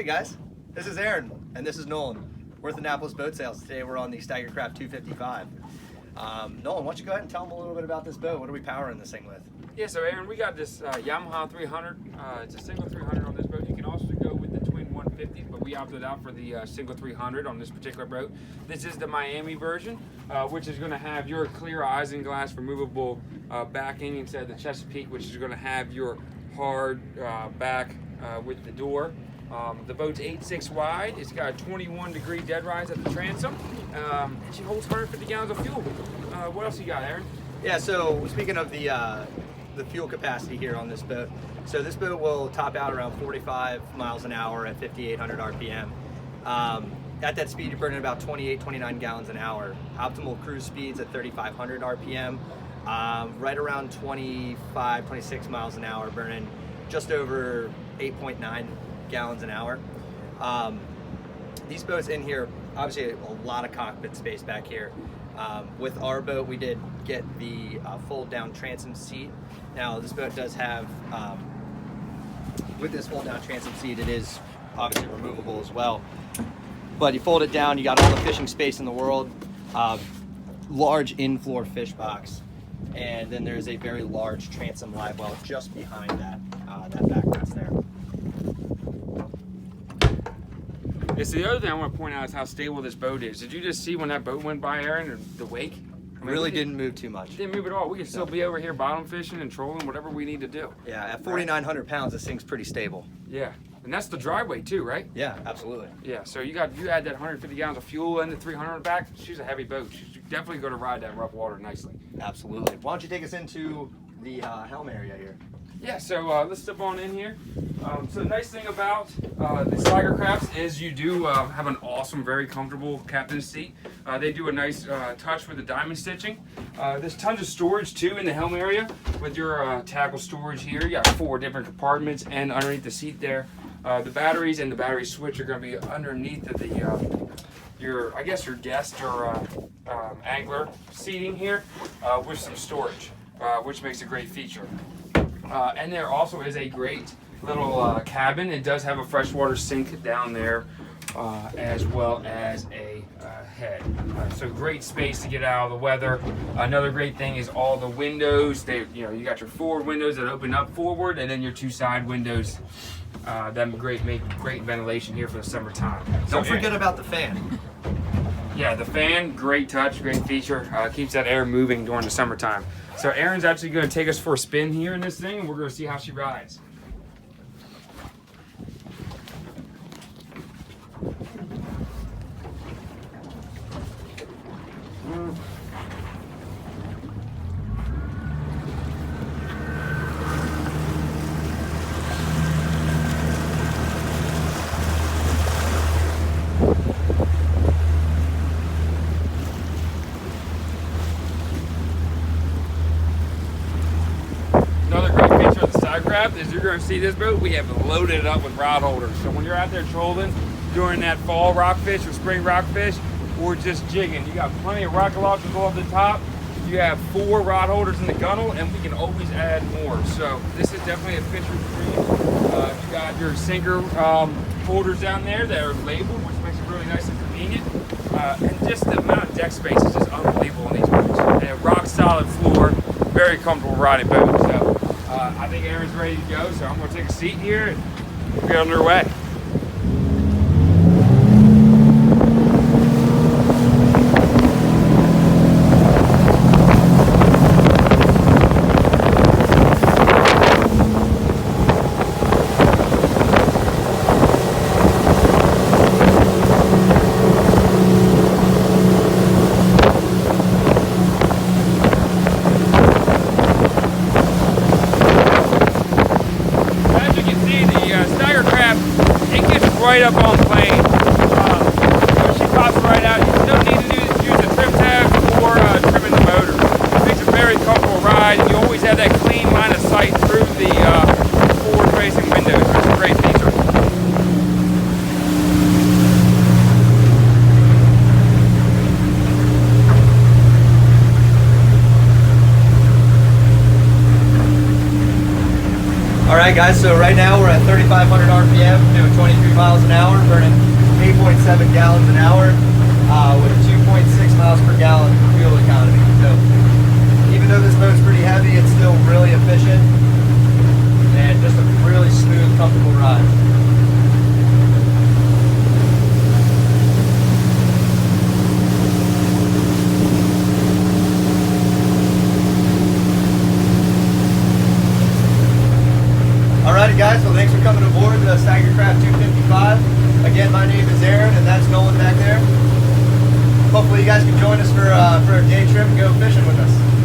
Hey guys, this is Aaron, and this is Nolan. We're at the Annapolis Boat Sales. Today we're on the Steiger Craft 255. Nolan, why don't you go ahead and tell them a little bit about this boat? What are we powering this thing with? Yeah, so Aaron, we got this Yamaha 300. It's a single 300 on this boat. You can also go with the twin 150s, but we opted out for the single 300 on this particular boat. This is the Miami version, which is going to have your clear isinglass removable backing instead of the Chesapeake, which is going to have your hard back with the door. The boat's 8'6" wide. It's got a 21-degree dead rise at the transom. And she holds 150 gallons of fuel. What else you got, Aaron? Yeah, so speaking of the fuel capacity here on this boat, so this boat will top out around 45 miles an hour at 5,800 RPM. At that speed, you're burning about 29 gallons an hour. Optimal cruise speeds at 3,500 RPM, right around 26 miles an hour, burning just over 8.9 gallons an hour. These boats in here, obviously a lot of cockpit space back here. With our boat, we did get the fold-down transom seat. Now, this boat does have, with this fold-down transom seat, it is obviously removable as well. But you fold it down, you got all the fishing space in the world, large in-floor fish box, and then there's a very large transom live well just behind that backrest there. Yeah, so the other thing I want to point out is how stable this boat is. Did you just see when that boat went by, Aaron, and the wake? I mean, Really didn't move too much. Didn't move at all. We can still be over here bottom fishing and trolling, whatever we need to do. Yeah, at 4,900 pounds, this thing's pretty stable. Yeah, and that's the dry weight too, right? Yeah, absolutely. Yeah, so you add that 150 gallons of fuel and the 300 on the back. She's a heavy boat. She's definitely going to ride that rough water nicely. Absolutely. Why don't you take us into the helm area here? Yeah, so let's step on in here. So the nice thing about the Steiger Crafts is you do have an awesome, very comfortable captain's seat. They do a nice touch with the diamond stitching. There's tons of storage too in the helm area with your tackle storage here. You got 4 different compartments, and underneath the seat there, the batteries and the battery switch are going to be underneath of the your guest or angler seating here with some storage, which makes a great feature. And there also is a great little cabin. It does have a freshwater sink down there, as well as a head. So great space to get out of the weather. Another great thing is all the windows. You got your forward windows that open up forward, and then your 2 side windows. That make great ventilation here for the summertime. Don't forget about the fan. Yeah, the fan, great touch, great feature. Keeps that air moving during the summertime. So Aaron's actually going to take us for a spin here in this thing, and we're going to see how she rides. Craft is you're going to see this boat, we have loaded it up with rod holders. So when you're out there trolling during that fall rockfish or spring rockfish, or just jigging, you got plenty of rocket launchers off the top. You have 4 rod holders in the gunnel, and we can always add more. So this is definitely a fisher's dream. You got your sinker holders down there that are labeled, which makes it really nice and convenient. And just the amount of deck space is just unbelievable on these boats. They have rock solid floor, very comfortable riding boat. So I think Aaron's ready to go, so I'm going to take a seat here and get underway. Right up on plane. She pops right out. You don't need to use the trim tab before trimming the motor. It makes a very comfortable ride, and you always have that clean line of sight through the forward-facing windows, which is a great feature. Alright guys, so right now we're at 3,500 RPM, doing 23 miles an hour, burning 8.7 gallons an hour with 2.6 miles per gallon fuel economy. So even though this boat's pretty heavy, it's still really efficient and just a really smooth, comfortable ride. Alrighty guys, well thanks for coming aboard the Steiger Craft 255. Again, my name is Aaron and that's Nolan back there. Hopefully you guys can join us for a day trip and go fishing with us.